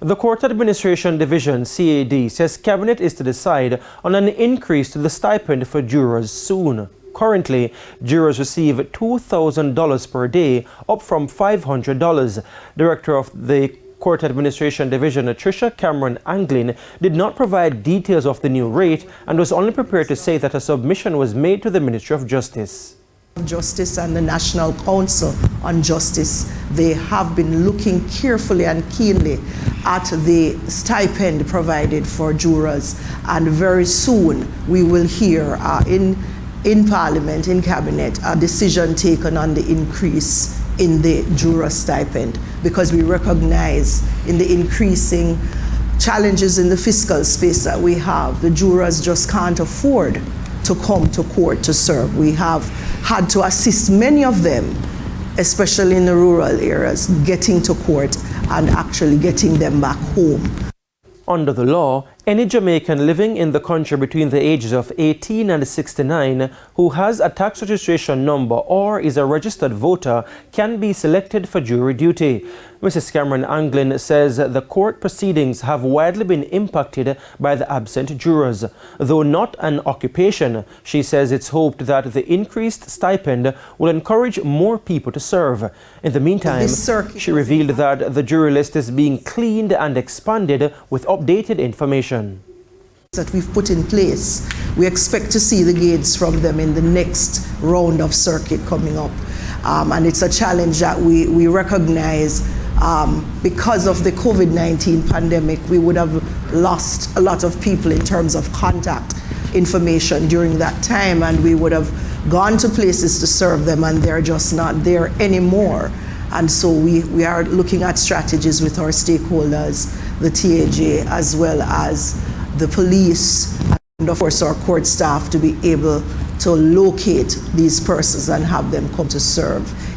The Court Administration Division, CAD, says Cabinet is to decide on an increase to the stipend for jurors soon. Currently, jurors receive $2,000 per day, up from $500. Director of the Court Administration Division, Tricia Cameron Anglin, did not provide details of the new rate and was only prepared to say that a submission was made to the Ministry of Justice. Justice and the National Council on Justice, they have been looking carefully and keenly at the stipend provided for jurors, and very soon we will hear in Parliament, in Cabinet, a decision taken on the increase in the juror stipend, because we recognize in the increasing challenges in the fiscal space that we have, the jurors just can't afford to come to court to serve. We have had to assist many of them, especially in the rural areas, getting to court and actually getting them back home. Under the law, any Jamaican living in the country between the ages of 18 and 69 who has a tax registration number or is a registered voter can be selected for jury duty. Mrs. Cameron Anglin says the court proceedings have widely been impacted by the absent jurors. Though not an occupation, she says it's hoped that the increased stipend will encourage more people to serve. In the meantime, she revealed that the jury list is being cleaned and expanded with updated information that we've put in place. We expect to see the gains from them in the next round of circuit coming up. And it's a challenge that we recognize because of the COVID-19 pandemic. We would have lost a lot of people in terms of contact information during that time, and we would have gone to places to serve them, and they're just not there anymore. And so we are looking at strategies with our stakeholders, the TVJ, as well as the police, and of course our court staff, to be able to locate these persons and have them come to serve